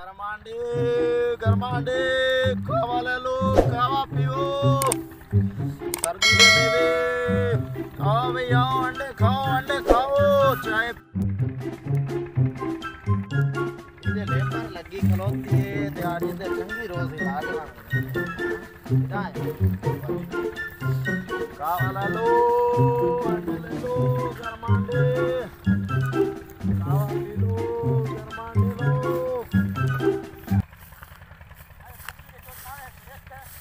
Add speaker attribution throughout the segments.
Speaker 1: गरमांडी गरमांडी खावा ले लो खावा पियो सर्दी के मेवे खाओ भैया अंडे खाओ चाय ये लेबर लगी खलोती है दिहाड़ी दे चंगी रोज लाग खावा ले लो अंडे ले लो गरमांडी खावा पी लो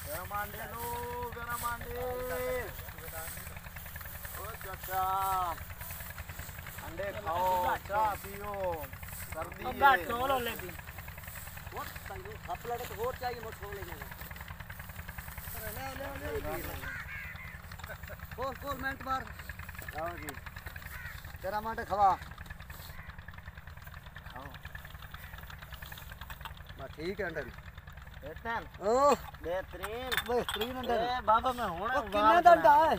Speaker 1: गरमांडी लो गरमांडी ओ चाचा अंडे खाओ चाय पियो सर्दी है अब छोड़ो ले भी वो संगे खपला तो और चाहिए मत छोड़ लेना ले कोल मिनट मार आओ जी तेरा मांडे खवा आओ बस ठीक है अंडे बेहतरीन ओह बेहतरीन अंडे बाबा मैं होना कितना डंडा है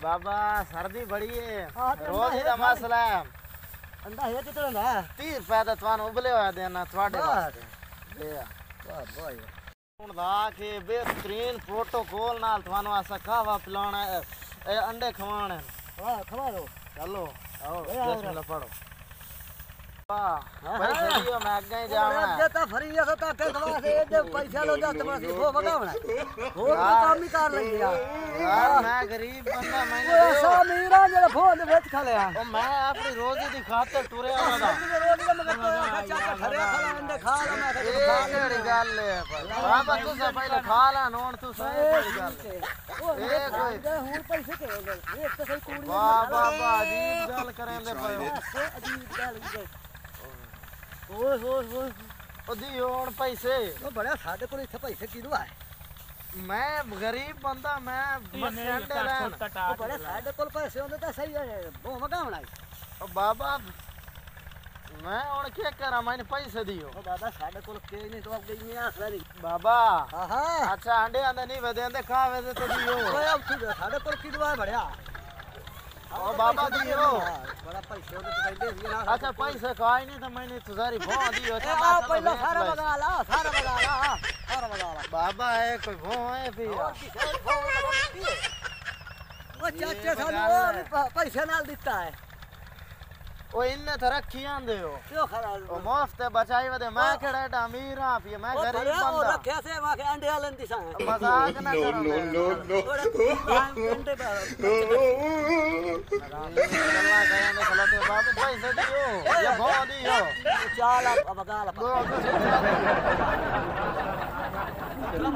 Speaker 1: बाबा सर्दी बड़ी है रोज का मसला है अंडा है कितना ना 30 रुपए दा तवान उबले होया देना ਤੁਹਾਡੇ ਵਾਸਤੇ ले वाह भाई ਹੁਣ ਦਾ के बेहतरीन प्रोटोकॉल नाल ਤੁਹਾਨੂੰ आसा खावा पिलाना ए अंडे खवाने हां खवा दो चलो आओ बिस्मिल्लाह पढ़ो पैसे दियो मैं आगे ही जावना देता फ्री है तो के खवा से दे पैसा लो जात बस वो भगावना हो काम ही कर ले यार मैं गरीब बंदा मैंने ऐसा मीरा जरा फोन बेच खा ले ओ मैं अपनी रोजी दी खातिर टुरे आवा दा रोजी का मगर चाचा खरे खा अंडे खा ला मैं केड़ी गल है बाबा तू से पहले खा ला नोन तू सही केड़ी गल ए कोई हुन पैसे के गल एक तो सही कूड़ी वाह बाबा अजीब गल करेंदे पयो अजीब गल ओए ओ दी होण पैसे ओ बड़ा साडे कोल इथे पैसे किदू आए मैं गरीब बंदा मैं अंडे लेन ओ बड़ा साडे कोल पैसे होंदे ता सही है वो मगावना ओ बाबा मैं हुन के करा मैंने पैसे दियो ओ बाबा साडे कोल के नहीं तो अब गई नहीं आखला नहीं बाबा हां अच्छा अंडे आंदे नहीं वेदेंदे खावे दे तो दियो ओए अब तू साडे कोल किदू आए बड़या ओ बाबा दियो बड़ा पैसे होते तो दे दिया अच्छा पैसे काई नहीं तो मैंने तुझारी भो दियो था पहले सारा बगा ला बाबा है कोई भो है फिर ओ चाचा सानू पैसे नाल दिता है ओ इन्ने तो रखी आंदे हो क्यों खरा ओ मुफ्त बचाई वदे मैं केड़ा अमीर हां फिर मैं गरीब बंदा रखे से वा के अंडे आलन दिसा मजाक ना करो नो अंडे बाबा पैसे दियो ये भो दियो चाल बगा ला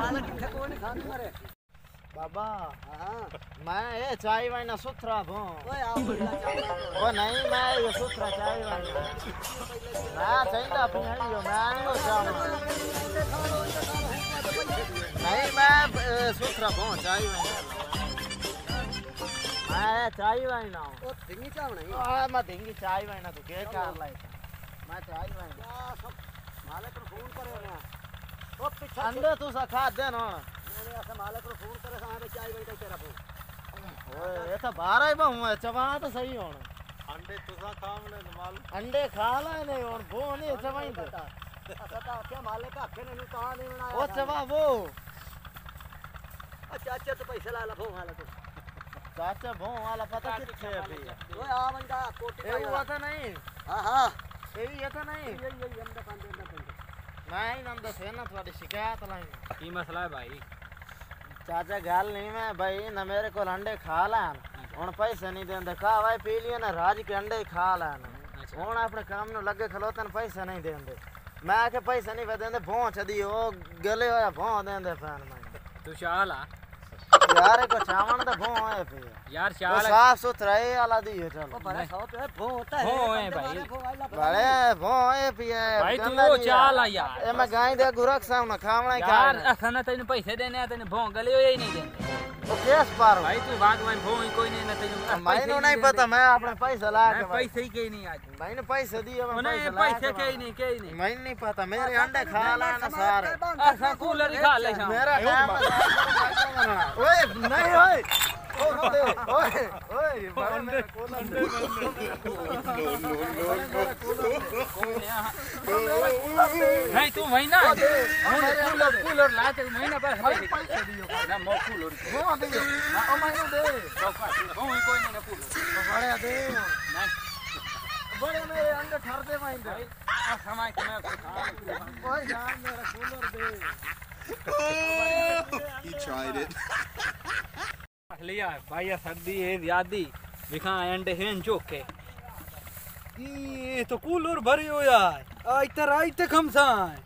Speaker 1: मालिक के कोई नहीं खाने मारे बाबा हां मैं ये चाय वाइना सुथरा भो ओए आओ ओ नहीं मैं ये सुथरा चाय वाइना हां चाहिदा पियालियो मैं नो जाऊं नहीं मैं सुथरा भो चाय वाइना मैं चाय वाइना ओ धिंगी चाव नहीं हां मैं धिंगी चाय वाइना तो के कर लाई मैं चाय वाइना मालिक को फोन करे ना ओ पीछे अंदर तू सा खा दे ना मैंने ऐसा मालिक को फोन करे सारे चाय वाइना तेरा फोन ओए ये तो बाहर ही बहु है चबा तो सही होना अंडे तुसा खावले माल अंडे खा ले और वो नहीं चबाई दे पता क्या मालिक का आखे नहीं कहां नहीं बनाया ओ चबा वो चाचा तो पैसे ला भो वाला तो चाचा भो वाला पता किथे है अभी ओए आ बंदा कोटी ए हुआ था नहीं हां हां ए ये था नहीं ये हम दुकान दे मैं ही नाम दसे ना तुम्हारी शिकायत लाई की मसला है भाई चाचा गाल नहीं मैं भाई ना मेरे को अंडे खा लान हुन पैसे नहीं देंदे खावाई पी लिए ना राज के अंडे खा लान हुन अपने काम नु लगे खलोतन पैसे नहीं देंदे मैं के पैसे नहीं देंदे भोंच दी ओ गले होया भों देंदे फैन मैं तू शाला यार को चावण तो भों है फिर यार शाला साफ सुथरा है वाला दी है चलो बड़ा साफ है भों होता है भों है भाई बड़े भों है पिए भाई तू वो चाला यार ए मैं गाय दे गुरक सामने खावना यार अखना तने पैसे देने तने भों गले हो ही नहीं दे ओ केस पार भाई तू भागवान भों ही कोई नहीं न तने मैंने नहीं पता मैं अपने पैसे ला के पैसे ही के नहीं आज मैंने पैसे दिए मैं पैसे के नहीं मैंने नहीं पता मेरे अंडे खा लाना सारे ऐसा कूलर ही खा ले मेरा काम ओए नहीं ओए
Speaker 2: नहीं तू महीना कूलर लाते महीना पर पैसे दियो ना मो कूलर वो दे ओ महीना दे कोई नहीं ना कूलर बड़े दे नहीं बड़े मेरे अंदर ठर दे महीना आ समय मैं कोई जान मेरा cooler they
Speaker 3: He tried it.
Speaker 2: लिया भाई सर्दी है यादी दिखा एंड हैं जोके
Speaker 4: ये तो कूलर भरी हो यार आई तक हम साए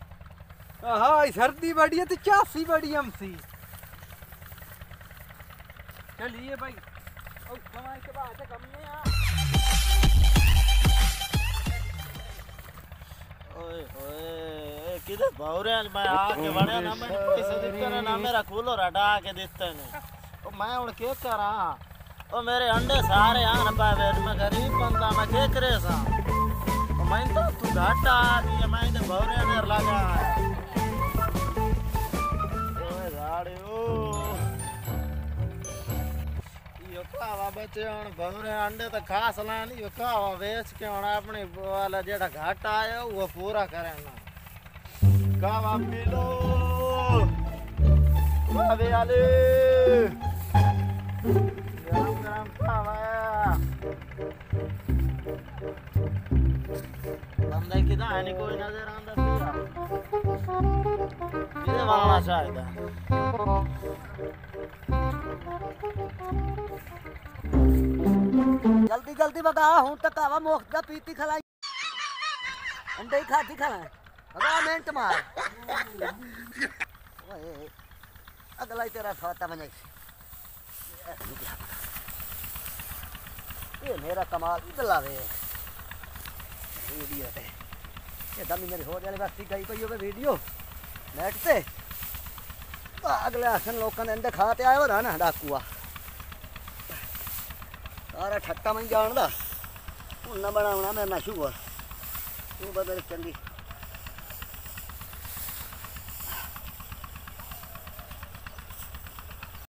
Speaker 4: हाय सर्दी बड़ी है तो चासी बड़ी हमसी
Speaker 2: चलिए भाई और समय के बाद कम नहीं आ
Speaker 1: ओए ओए किधर भौरे आज मैं आके बड़े ना मैं पैसे देते ना मेरा कूलर हटा के देते ने ओ मैं उन के करा ओ मेरे अंडे सारे आ ना पावे मैं गरीब बंदा मैं के करे सा ओ मैं तो तू घाटा दिए मैं तो भौरे अंदर लगा ओए गाड़ी ओ यो कावा बचे हन भौरे अंडे तो खास लानी यो कावा बेच के हन अपनी वाला जेड़ा घाटा आयो वो पूरा करे ना कावा पी लो कावे आले गरम गरम कावा बंदे किदा है कोई नजर आंदा पिया ये वाला शायद जल्दी जल्दी बगा हूं तक कावा मोख दा पीती खलाई अंडे ही खाती खला बगा मिनट मार ओए अगला ही तेरा फाता बने ये मेरा कमाल चलावे वीडियो पे ये दमी मेरी हो जाने बस गई कोई होवे वीडियो नेट पे अगले आसन लोगों ने अंडे खाते आए हो ना डाकुआ सारा ठट्टा मैं जानदा हूं ना बनावना मैं ना शुगर तू बदल चंगी